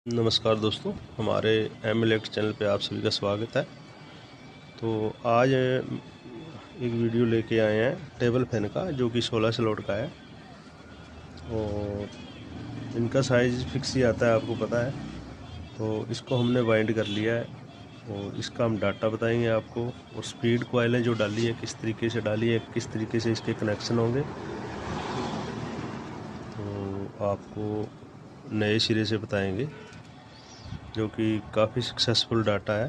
नमस्कार दोस्तों, हमारे एम इलेक्ट चैनल पे आप सभी का स्वागत है। तो आज एक वीडियो लेके आए हैं टेबल फैन का, जो कि 16 स्लॉट का है और इनका साइज़ फिक्स ही आता है, आपको पता है। तो इसको हमने वाइंड कर लिया है और इसका हम डाटा बताएंगे आपको, और स्पीड कॉइलें जो डाली है किस तरीके से डाली है, किस तरीके से इसके कनेक्शन होंगे, तो आपको नए सिरे से बताएंगे, जो कि काफ़ी सक्सेसफुल डाटा है।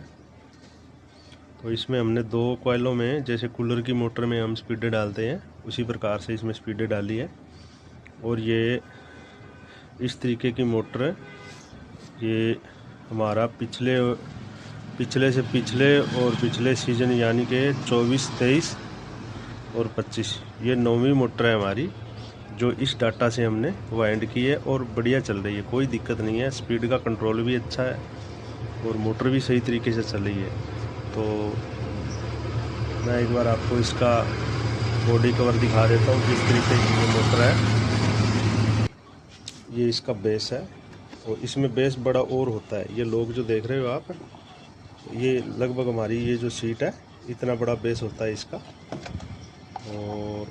तो इसमें हमने 2 कॉइलों में, जैसे कूलर की मोटर में हम स्पीडें डालते हैं, उसी प्रकार से इसमें स्पीडें डाली है। और ये इस तरीके की मोटर है। ये हमारा पिछले से पिछले और पिछले सीज़न यानी कि 24, 23 और 25, ये 9वीं मोटर है हमारी, जो इस डाटा से हमने वाइंड की है और बढ़िया चल रही है, कोई दिक्कत नहीं है। स्पीड का कंट्रोल भी अच्छा है और मोटर भी सही तरीके से चल रही है। तो मैं एक बार आपको इसका बॉडी कवर दिखा देता हूँ, किस तरीके की ये मोटर है। ये इसका बेस है और इसमें बेस बड़ा और होता है। ये लोग जो देख रहे हो आप, ये लगभग हमारी ये जो सीट है, इतना बड़ा बेस होता है इसका। और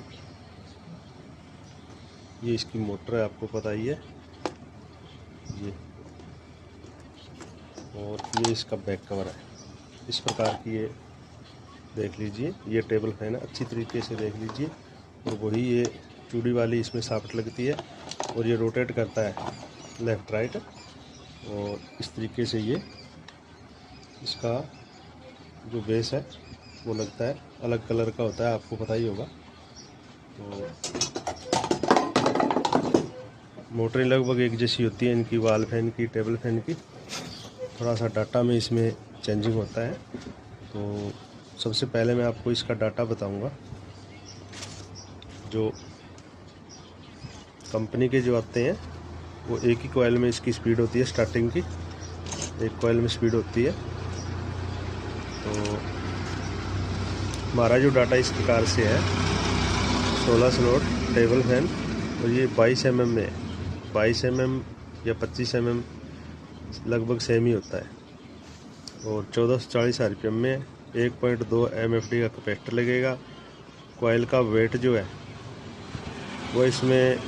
ये इसकी मोटर है, आपको पता ही है ये। और ये इसका बैक कवर है। इस प्रकार की ये देख लीजिए, ये टेबल फैन है, अच्छी तरीके से देख लीजिए। और वही ये चूड़ी वाली इसमें साफ्ट लगती है और ये रोटेट करता है लेफ़्ट राइट। और इस तरीके से ये इसका जो बेस है वो लगता है, अलग कलर का होता है, आपको पता ही होगा। तो मोटरें लगभग एक जैसी होती है इनकी, वाल फैन की, टेबल फैन की। थोड़ा सा डाटा में इसमें चेंजिंग होता है। तो सबसे पहले मैं आपको इसका डाटा बताऊंगा। जो कंपनी के जो आते हैं, वो एक ही कॉइल में इसकी स्पीड होती है, स्टार्टिंग की एक कॉइल में स्पीड होती है। तो हमारा जो डाटा इस प्रकार से है, 16 स्लॉट टेबल फैन, और ये 22 mm में, 22 mm या 25 mm लगभग सेम ही होता है। और 1440 RPM में 1.2 MFD का कैपेसिटर लगेगा। कॉइल का वेट जो है वो इसमें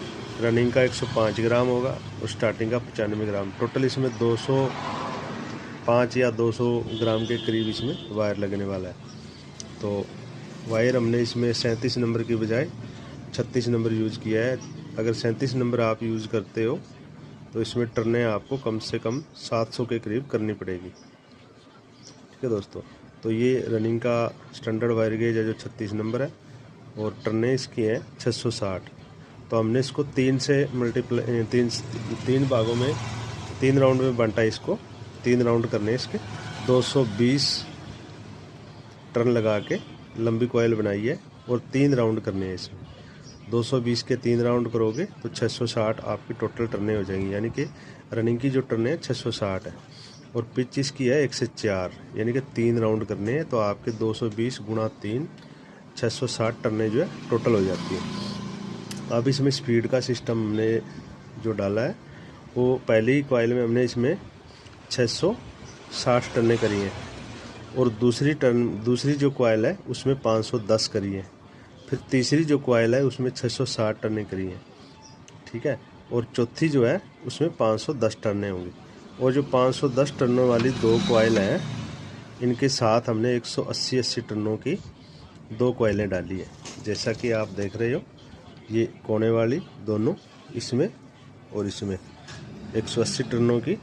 रनिंग का 105 ग्राम होगा और स्टार्टिंग का 95 ग्राम। टोटल इसमें 205 या 200 ग्राम के करीब इसमें वायर लगने वाला है। तो वायर हमने इसमें 37 नंबर की बजाय 36 नंबर यूज़ किया है। अगर 37 नंबर आप यूज़ करते हो तो इसमें टर्नें आपको कम से कम 700 के करीब करनी पड़ेगी। ठीक है दोस्तों। तो ये रनिंग का स्टैंडर्ड वायर गेज है जो 36 नंबर है, और टर्नें इसकी हैं 660। तो हमने इसको 3 से मल्टीप्लाई, तीन भागों में, 3 राउंड में बांटा। इसको 3 राउंड करने इसके, 220 टर्न लगा के लंबी कॉइल बनाई है और 3 राउंड करने हैं इसमें। 220 के 3 राउंड करोगे तो 660 आपकी टोटल टर्नें हो जाएंगी, यानी कि रनिंग की जो टर्नें 660 है। और पिच इसकी है 1 से 4, यानी कि 3 राउंड करने हैं, तो आपके 220 गुणा 3, 660 टर्नें जो है टोटल हो जाती है। अब इसमें स्पीड का सिस्टम हमने जो डाला है, वो पहली ही कॉइल में हमने इसमें 660 टर्नें करी हैं, और दूसरी जो कॉइल है उसमें 510 करी है। फिर तीसरी जो कॉइल है उसमें 660 टर्नें करी हैं, ठीक है। और चौथी जो है उसमें 510 टर्नें होंगी। और जो 510 टर्नों वाली 2 कॉइल हैं, इनके साथ हमने 180 टर्नों की 2 कॉइलें डाली है, जैसा कि आप देख रहे हो। ये कोने वाली दोनों, इसमें और इसमें 180 टर्नों की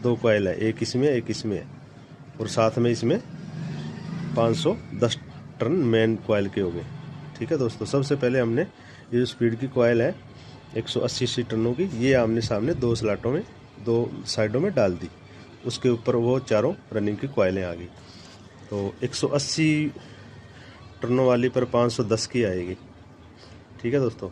2 कॉइल है, एक इसमें एक इसमें है, और साथ में इसमें 510 टर्न मेन कॉइल के हो गए। ठीक है दोस्तों। सबसे पहले हमने ये जो स्पीड की कॉइल है 180 टर्नों की, ये आमने सामने 2 स्लॉटों में, 2 साइडों में डाल दी। उसके ऊपर वो चारों रनिंग की कॉइलें आ गई। तो 180 टर्नों वाली पर 510 की आएगी। ठीक है दोस्तों।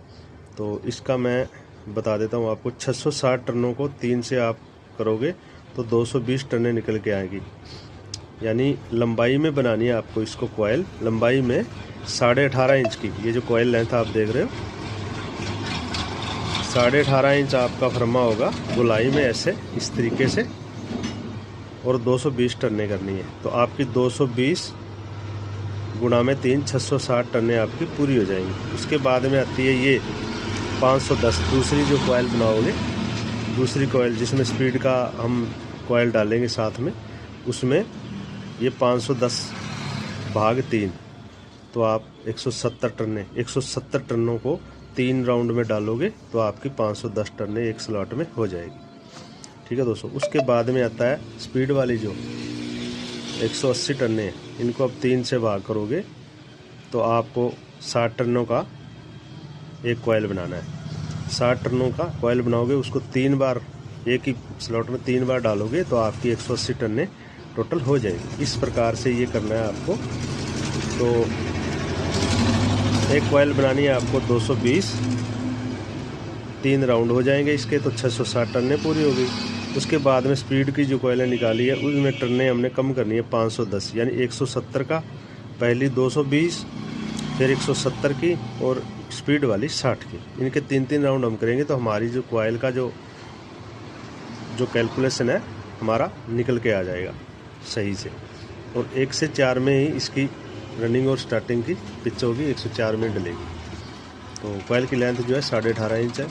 तो इसका मैं बता देता हूँ आपको। 660 टर्नों को 3 से आप करोगे तो 220 टर्नें निकल के आएगी। यानी लंबाई में बनानी है आपको इसको कॉइल, लंबाई में 18.5 इंच की। ये जो कॉइल लेंथ आप देख रहे हो 18.5 इंच आपका फरमा होगा गोलाई में, ऐसे इस तरीके से, और 220 टर्नें करनी है। तो आपकी 220 गुणा में 3 660 टर्नें आपकी पूरी हो जाएंगी। उसके बाद में आती है ये 510, दूसरी जो कॉइल बनाओगे, दूसरी कॉइल जिसमें स्पीड का हम कॉइल डालेंगे साथ में, उसमें ये 510 भाग 3, तो आप 170 टर्नों को 3 राउंड में डालोगे तो आपकी 510 टर्नें एक स्लॉट में हो जाएगी। ठीक है दोस्तों। उसके बाद में आता है स्पीड वाली जो 180 टर्नें, इनको अब 3 से भाग करोगे तो आपको 60 टर्नों का एक कॉइल बनाना है। 60 टर्नों का कॉइल बनाओगे, उसको 3 बार एक ही स्लॉट में 3 बार डालोगे तो आपकी 180 टर्नें टोटल हो जाएगी। इस प्रकार से ये करना है आपको। तो एक कॉइल बनानी है आपको 220, 3 राउंड हो जाएंगे इसके, तो 660 टर्नें पूरी हो गई। उसके बाद में स्पीड की जो कॉइलें निकाली है उसमें टर्नें हमने कम करनी है 510, यानी 170 का पहली 220, फिर 170 की, और स्पीड वाली 60 की। इनके 3-3 राउंड हम करेंगे तो हमारी जो कॉइल का जो कैलकुलेशन है हमारा निकल के आ जाएगा सही से। और 1 से 4 में ही इसकी रनिंग और स्टार्टिंग की पिच होगी, 104 में डलेगी। तो कॉइल की लेंथ जो है 18.5 इंच है।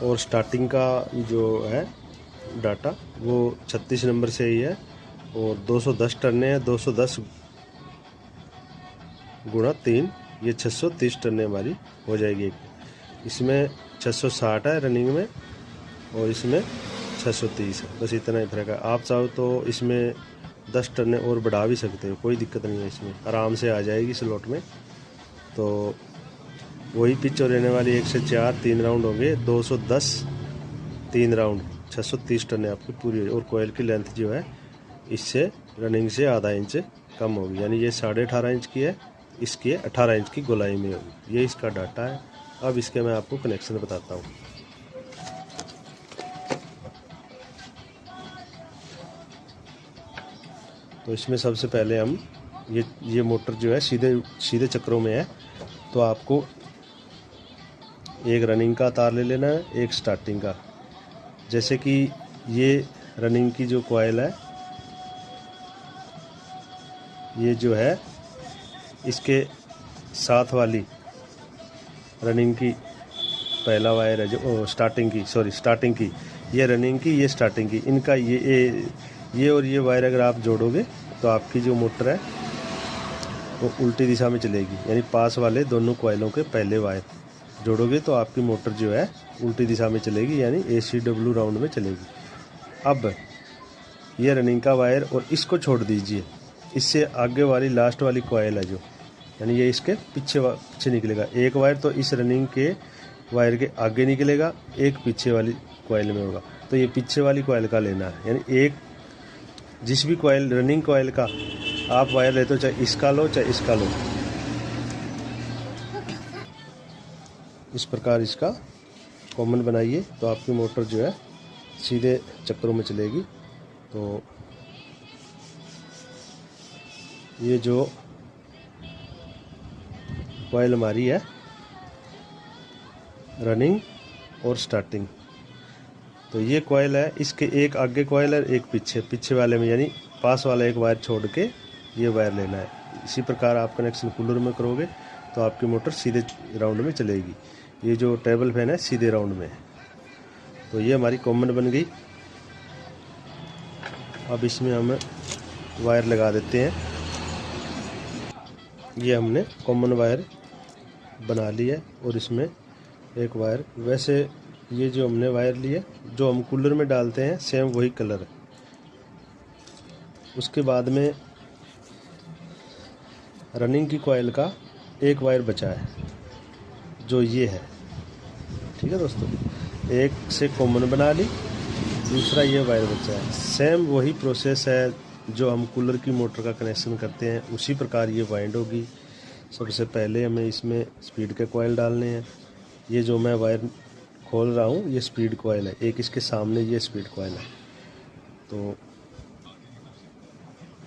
और स्टार्टिंग का जो है डाटा वो 36 नंबर से ही है, और 210 टर्नें हैं। 210 गुणा 3, ये 630 टर्नें हमारी हो जाएगी। इसमें 660 है रनिंग में, और इसमें 630 है। बस इतना ही फर्क है। आप चाहो तो इसमें 10 टर्नें और बढ़ा भी सकते हो, कोई दिक्कत नहीं है, इसमें आराम से आ जाएगी स्लॉट में। तो वही पिच और रहने वाली 1 से 4 3 राउंड होंगे, 210 3 राउंड, 630 टर्नें आपकी पूरी हो। और कोयल की लेंथ जो है इससे रनिंग से आधा इंच कम होगी, यानी ये 18.5 इंच की है, इसकी 18 इंच की गोलाई में होगी। ये इसका डाटा है। अब इसके मैं आपको कनेक्शन बताता हूँ। तो इसमें सबसे पहले हम ये मोटर जो है सीधे चक्रों में है, तो आपको एक रनिंग का तार ले लेना है, एक स्टार्टिंग का। जैसे कि ये रनिंग की जो कॉइल है, ये जो है इसके साथ वाली रनिंग की पहला वायर है जो स्टार्टिंग की, ये रनिंग की, ये स्टार्टिंग की। इनका ये और ये वायर अगर आप जोड़ोगे तो आपकी जो मोटर है वो उल्टी दिशा में चलेगी, यानी पास वाले दोनों कॉइलों के पहले वायर जोड़ोगे तो आपकी मोटर जो है उल्टी दिशा में चलेगी, यानी ACW राउंड में चलेगी। अब ये रनिंग का वायर और इसको छोड़ दीजिए, इससे आगे वाली लास्ट वाली कॉइल है जो, यानी ये इसके पीछे निकलेगा। एक वायर तो इस रनिंग के वायर के आगे निकलेगा, एक पीछे वाली कॉइल में होगा। तो ये पीछे वाली कॉइल का लेना है, यानी एक जिस भी कॉइल रनिंग कॉइल का आप वायर लेते हो, चाहे इसका लो चाहे इसका लो, इस प्रकार इसका कॉमन बनाइए तो आपकी मोटर जो है सीधे चक्रों में चलेगी। तो ये जो कॉइल हमारी है रनिंग और स्टार्टिंग, तो ये कॉइल है, इसके एक आगे कॉइल है, एक पीछे वाले में, यानी पास वाला एक वायर छोड़ के ये वायर लेना है। इसी प्रकार आप कनेक्शन कूलर में करोगे तो आपकी मोटर सीधे राउंड में चलेगी। ये जो टेबल फैन है सीधे राउंड में है। तो ये हमारी कॉमन बन गई। अब इसमें हम वायर लगा देते हैं। ये हमने कॉमन वायर बना ली है, और इसमें एक वायर, वैसे ये जो हमने वायर लिए जो हम कूलर में डालते हैं सेम वही कलर है। उसके बाद में रनिंग की कॉइल का एक वायर बचा है जो ये है। ठीक है दोस्तों, एक से कॉमन बना ली, दूसरा ये वायर बचा है। सेम वही प्रोसेस है जो हम कूलर की मोटर का कनेक्शन करते हैं, उसी प्रकार ये वाइंड होगी। सबसे पहले हमें इसमें स्पीड के कॉइल डालने हैं। ये जो मैं वायर खोल रहा हूँ ये स्पीड कॉइल है, एक इसके सामने ये स्पीड कॉइल है। तो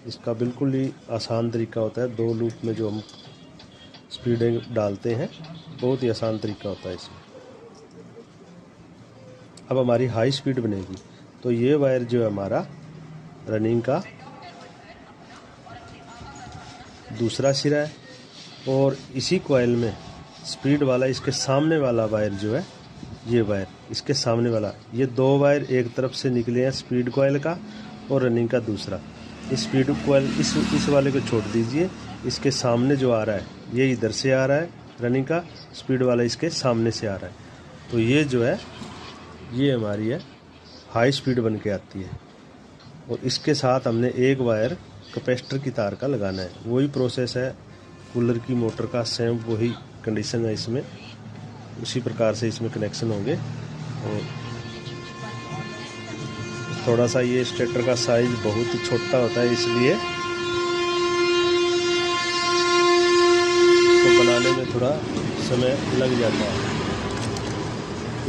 इसका बिल्कुल ही आसान तरीका होता है, 2 लूप में जो हम स्पीडें डालते हैं। बहुत ही आसान तरीका होता है इसमें। अब हमारी हाई स्पीड बनेगी तो ये वायर जो है हमारा रनिंग का दूसरा सिरा है, और इसी कॉइल में स्पीड वाला इसके सामने वाला वायर जो है, ये वायर इसके सामने वाला, ये दो वायर एक तरफ से निकले हैं स्पीड कॉइल का और रनिंग का दूसरा। इस स्पीड कॉइल इस वाले को छोड़ दीजिए, इसके सामने जो आ रहा है ये इधर से आ रहा है रनिंग का, स्पीड वाला इसके सामने से आ रहा है। तो ये जो है ये हमारी है हाई स्पीड बन के आती है। और इसके साथ हमने एक वायर कैपेसिटर की तार का लगाना है। वही प्रोसेस है कूलर की मोटर का, सेम वही कंडीशन है इसमें, उसी प्रकार से इसमें कनेक्शन होंगे। और थोड़ा सा ये स्टेटर का साइज बहुत ही छोटा होता है, इसलिए इसको बनाने में थोड़ा समय लग जाता है।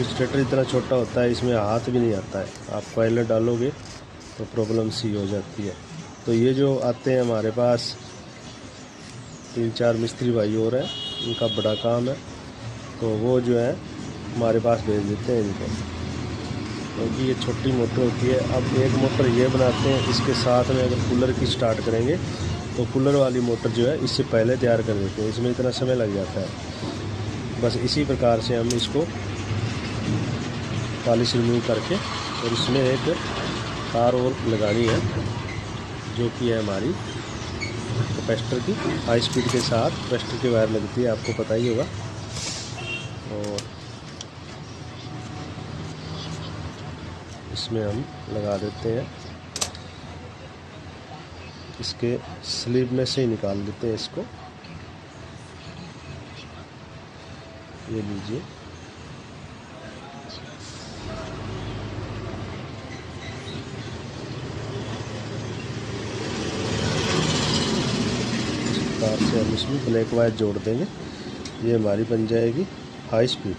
स्टेटर इतना छोटा होता है, इसमें हाथ भी नहीं आता है। आप कॉइलर डालोगे तो प्रॉब्लम सी हो जाती है। तो ये जो आते हैं हमारे पास 3-4 मिस्त्री भाई और हैं, इनका बड़ा काम है, तो वो जो है हमारे पास भेज देते हैं इनको, क्योंकि ये छोटी मोटर होती है। अब एक मोटर ये बनाते हैं, इसके साथ में अगर कूलर की स्टार्ट करेंगे तो कूलर वाली मोटर जो है इससे पहले तैयार कर देते हैं, इसमें इतना समय लग जाता है। बस इसी प्रकार से हम इसको पॉलिश रिमूव करके, और इसमें एक तार और लगानी है जो कि है हमारी कैपेसिटर की। हाई स्पीड के साथ कैपेसिटर की वायर लगती है, आपको पता ही होगा। और इसमें हम लगा देते हैं, इसके स्लीव में से ही निकाल देते हैं इसको। ये लीजिए, तार से हम इसमें ब्लैक वायर जोड़ देंगे। ये हमारी बन जाएगी हाई स्पीड।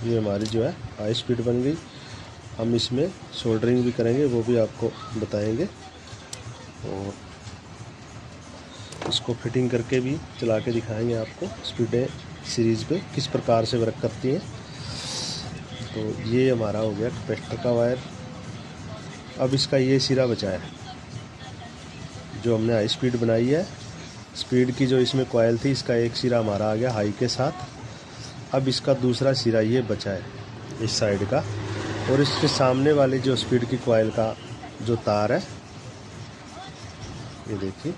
ये हमारी जो है हाई स्पीड बन गई। हम इसमें सोल्डरिंग भी करेंगे, वो भी आपको बताएंगे, और इसको फिटिंग करके भी चला के दिखाएंगे आपको स्पीडें सीरीज़ पे किस प्रकार से वर्क करती हैं। तो ये हमारा हो गया कैपेसिटर का वायर। अब इसका ये सिरा बचा है जो हमने हाई स्पीड बनाई है। स्पीड की जो इसमें कॉइल थी, इसका एक सिरा हमारा आ गया हाई के साथ। अब इसका दूसरा सिरा ये बचा है इस साइड का, और इसके सामने वाले जो स्पीड की कॉइल का जो तार है, ये देखिए,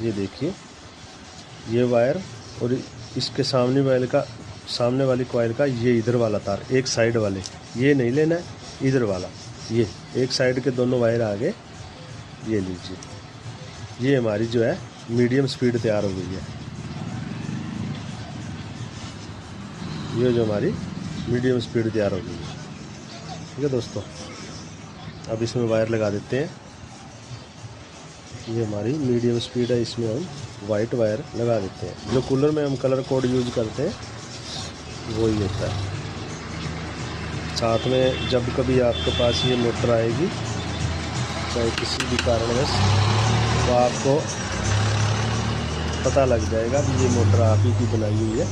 ये देखिए, ये वायर और इसके सामने वाली कॉइल का ये इधर वाला तार, एक साइड वाले, ये नहीं लेना है, इधर वाला, ये एक साइड के दोनों वायर आ गए। ये लीजिए, ये हमारी जो है मीडियम स्पीड तैयार हो गई है। ये जो हमारी मीडियम स्पीड तैयार हो गई है। ठीक है दोस्तों, अब इसमें वायर लगा देते हैं। ये हमारी मीडियम स्पीड है, इसमें हम वाइट वायर लगा देते हैं। जो कूलर में हम कलर कोड यूज करते हैं वही होता है। साथ में जब कभी आपके पास ये मोटर आएगी, चाहे किसी भी कारणवश, तो आपको पता लग जाएगा कि ये मोटर आप ही की बनाई हुई है।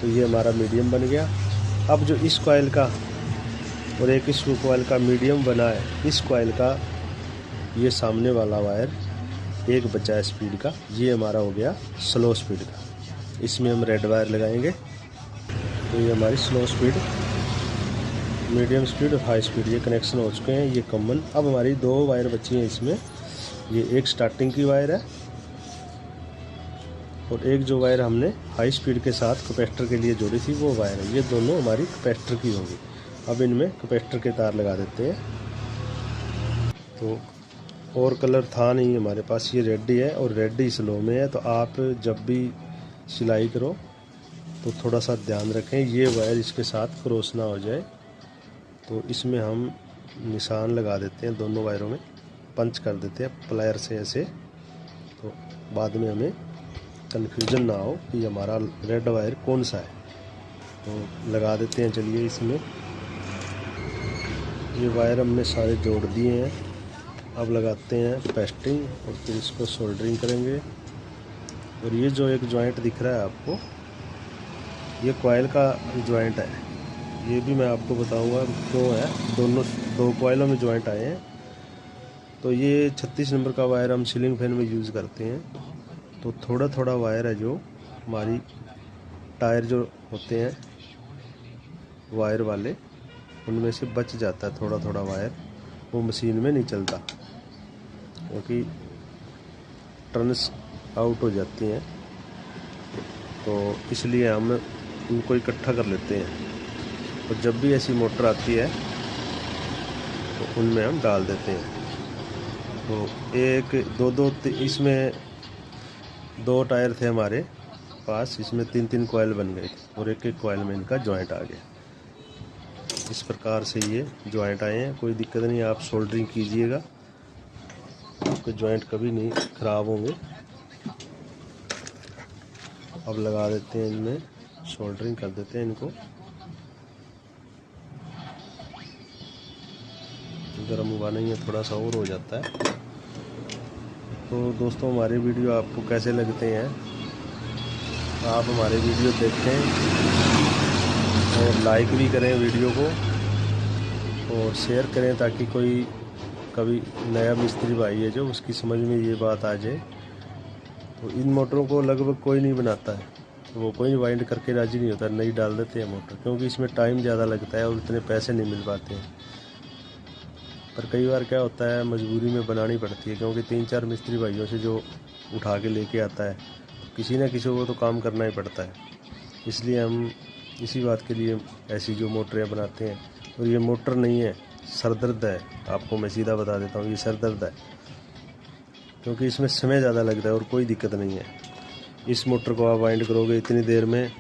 तो ये हमारा मीडियम बन गया। अब जो इस कॉइल का और एक इस कॉइल का मीडियम बना है, इस कॉइल का ये सामने वाला वायर एक बचा है स्पीड का, ये हमारा हो गया स्लो स्पीड का। इसमें हम रेड वायर लगाएंगे। तो ये हमारी स्लो स्पीड, मीडियम स्पीड और हाई स्पीड ये कनेक्शन हो चुके हैं, ये कॉमन। अब हमारी दो वायर बची हैं इसमें। ये एक स्टार्टिंग की वायर है, और एक जो वायर हमने हाई स्पीड के साथ कैपेसिटर के लिए जोड़ी थी वो वायर है। ये दोनों हमारी कैपेसिटर की होंगी। अब इनमें कैपेसिटर के तार लगा देते हैं। तो और कलर था नहीं हमारे पास, ये रेड ही है, और रेड ही स्लो में है। तो आप जब भी सिलाई करो तो थोड़ा सा ध्यान रखें ये वायर इसके साथ क्रॉस ना हो जाए। तो इसमें हम निशान लगा देते हैं, दोनों वायरों में पंच कर देते हैं प्लायर से ऐसे, तो बाद में हमें कन्फ्यूज़न ना हो कि हमारा रेड वायर कौन सा है। तो लगा देते हैं। चलिए इसमें ये वायर हमने सारे जोड़ दिए हैं। अब लगाते हैं पेस्टिंग और फिर इसको सोल्डरिंग करेंगे। और ये जो एक जॉइंट दिख रहा है आपको, ये कॉइल का जॉइंट है। ये भी मैं आपको बताऊंगा क्यों है, दो कॉइलों में जॉइंट आए हैं। तो ये 36 नंबर का वायर हम सीलिंग फैन में यूज़ करते हैं। तो थोड़ा थोड़ा वायर है जो हमारी टायर जो होते हैं वायर वाले, उनमें से बच जाता है। थोड़ा थोड़ा वायर वो मशीन में नहीं चलता, क्योंकि टर्न्स आउट हो जाती हैं। तो इसलिए हम उनको इकट्ठा कर लेते हैं। और जब भी ऐसी मोटर आती है तो उनमें हम डाल देते हैं। तो एक दो इसमें 2 टायर थे हमारे पास, इसमें 3 कॉइल बन गए और एक कॉइल में इनका जॉइंट आ गया। इस प्रकार से ये जॉइंट आए हैं। कोई दिक्कत नहीं, आप सोल्डरिंग कीजिएगा, आपके जॉइंट कभी नहीं ख़राब होंगे। अब लगा देते हैं इनमें, सोल्डरिंग कर देते हैं इनको। गर्म हुआ नहीं है, थोड़ा सा और हो जाता है। तो दोस्तों, हमारे वीडियो आपको कैसे लगते हैं? आप हमारे वीडियो देखें और लाइक भी करें वीडियो को और शेयर करें, ताकि कोई कभी नया मिस्त्री भाई है जो उसकी समझ में ये बात आ जाए। तो इन मोटरों को लगभग कोई नहीं बनाता है, वो कोई वाइंड करके राज़ी नहीं होता, नई डाल देते हैं मोटर, क्योंकि इसमें टाइम ज़्यादा लगता है और इतने पैसे नहीं मिल पाते हैं। पर कई बार क्या होता है, मजबूरी में बनानी पड़ती है, क्योंकि 3-4 मिस्त्री भाइयों से जो उठा के लेके आता है, किसी न किसी को तो काम करना ही पड़ता है। इसलिए हम इसी बात के लिए ऐसी जो मोटरें बनाते हैं। और ये मोटर नहीं है, सरदर्द है। आपको मैं सीधा बता देता हूँ, ये सरदर्द है, क्योंकि इसमें समय ज़्यादा लगता है और कोई दिक्कत नहीं है। इस मोटर को आप वाइंड करोगे इतनी देर में,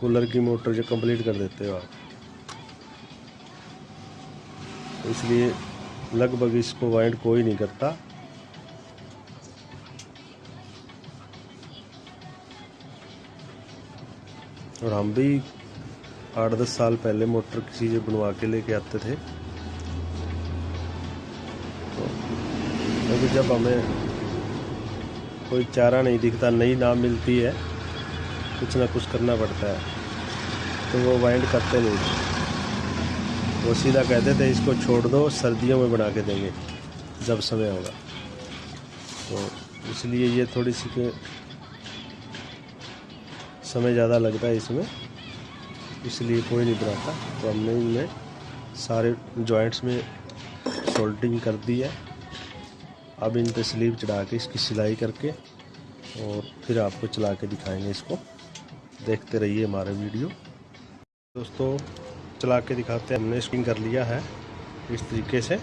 कूलर की मोटर जो कंप्लीट कर देते हो आप। इसलिए लगभग इसको वाइंड कोई नहीं करता। और हम भी 8-10 साल पहले मोटर किसी से बनवा के लेके आते थे। तो क्योंकि जब हमें कोई चारा नहीं दिखता, नई नाम मिलती है, कुछ ना कुछ करना पड़ता है, तो वो वाइंड करते नहीं। वो सीधा कहते थे इसको छोड़ दो, सर्दियों में बना के देंगे जब समय होगा। तो इसलिए ये थोड़ी सी के समय ज़्यादा लगता है इसमें, इसलिए कोई नहीं बनाता। तो हमने इनमें सारे जॉइंट्स में सोल्डरिंग कर दी है। अब इन पे स्लीव चढ़ा के इसकी सिलाई करके और फिर आपको चला के दिखाएंगे इसको। देखते रहिए हमारा वीडियो। दोस्तों, चला के दिखाते हैं। हमने स्पिन कर लिया है इस तरीके से,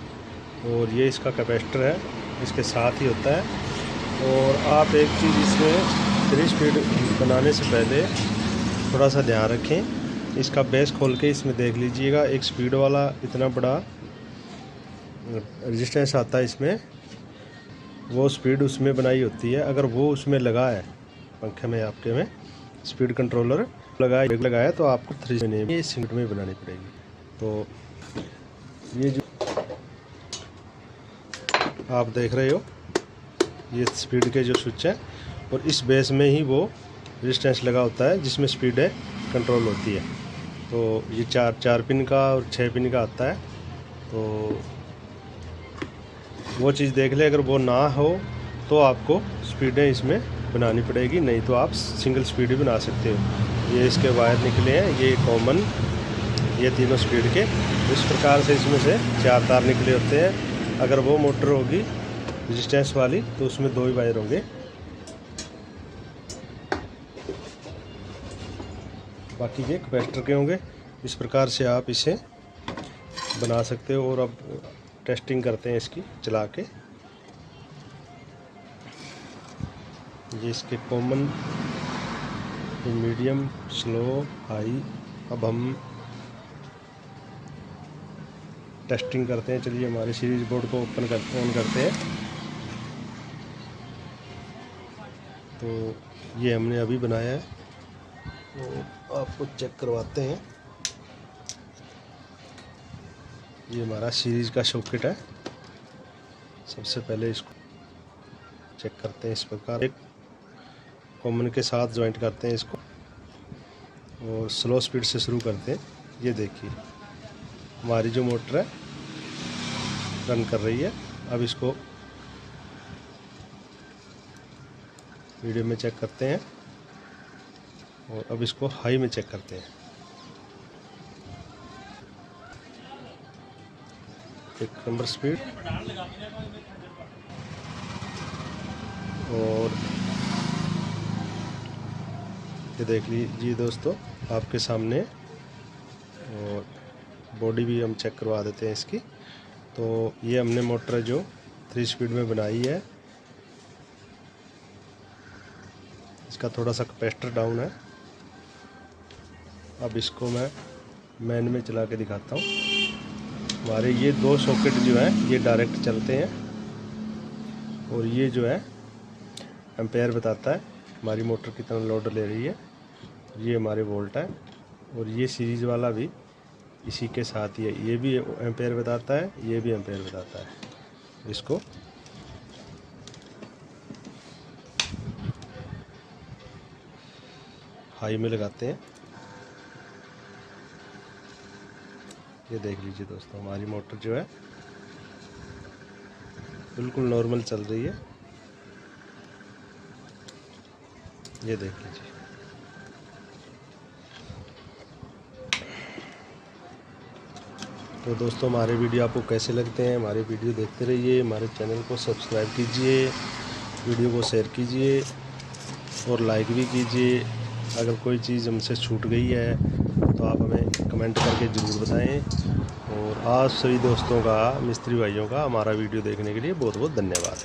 और ये इसका कैपेसिटर है, इसके साथ ही होता है। और आप एक चीज़ इसमें 3 स्पीड बनाने से पहले थोड़ा सा ध्यान रखें। इसका बेस खोल के इसमें देख लीजिएगा, एक स्पीड वाला इतना बड़ा रेजिस्टेंस आता है इसमें, वो स्पीड उसमें बनाई होती है। अगर वो उसमें लगा है पंखे में, आपके में स्पीड कंट्रोलर लगाया तो आपको 3 में ये सिंगल में बनानी पड़ेगी। तो ये जो आप देख रहे हो, ये स्पीड के जो स्विच है, और इस बेस में ही वो रेजिस्टेंस लगा होता है जिसमें स्पीड है कंट्रोल होती है। तो ये 4 पिन का और 6 पिन का आता है। तो वो चीज़ देख ले, अगर वो ना हो तो आपको स्पीडें इसमें बनानी पड़ेगी, नहीं तो आप सिंगल स्पीड भी बना सकते हो। ये इसके वायर निकले हैं, ये कॉमन, ये तीनों स्पीड के। इस प्रकार से इसमें से 4 तार निकले होते हैं। अगर वो मोटर होगी रेजिस्टेंस वाली तो उसमें 2 ही वायर होंगे, बाकी ये कैपेसिटर के होंगे। इस प्रकार से आप इसे बना सकते हो। और अब टेस्टिंग करते हैं इसकी चला के। ये इसके कॉमन, मीडियम, स्लो, हाई। अब हम टेस्टिंग करते हैं। चलिए हमारे सीरीज बोर्ड को ऑन करते हैं। तो ये हमने अभी बनाया है। तो आपको चेक करवाते हैं। ये हमारा सीरीज का सॉकेट है। सबसे पहले इसको चेक करते हैं इस प्रकार, एक कॉमन के साथ ज्वाइंट करते हैं इसको और स्लो स्पीड से शुरू करते हैं। ये देखिए हमारी जो मोटर है रन कर रही है। अब इसको वीडियो में चेक करते हैं और अब इसको हाई में चेक करते हैं। एक नंबर स्पीड और ये देख लीजिए दोस्तों आपके सामने। और बॉडी भी हम चेक करवा देते हैं इसकी। तो ये हमने मोटर जो 3 स्पीड में बनाई है, इसका थोड़ा सा कैपेसिटर डाउन है। अब इसको मैं मैन में चला के दिखाता हूँ। हमारे ये 2 सॉकेट जो हैं ये डायरेक्ट चलते हैं और ये जो है एम्पेयर बताता है हमारी मोटर कितना लोड ले रही है। ये हमारे वोल्ट है और ये सीरीज वाला भी इसी के साथ ही है। ये भी एम्पेयर बताता है, ये भी एम्पेयर बताता है। इसको हाई में लगाते हैं। ये देख लीजिए दोस्तों हमारी मोटर जो है बिल्कुल नॉर्मल चल रही है। ये देख लीजिए। तो दोस्तों हमारे वीडियो आपको कैसे लगते हैं, हमारे वीडियो देखते रहिए, हमारे चैनल को सब्सक्राइब कीजिए, वीडियो को शेयर कीजिए और लाइक भी कीजिए। अगर कोई चीज़ हमसे छूट गई है तो आप हमें कमेंट करके ज़रूर बताएं। और आप सभी दोस्तों का, मिस्त्री भाइयों का हमारा वीडियो देखने के लिए बहुत बहुत धन्यवाद।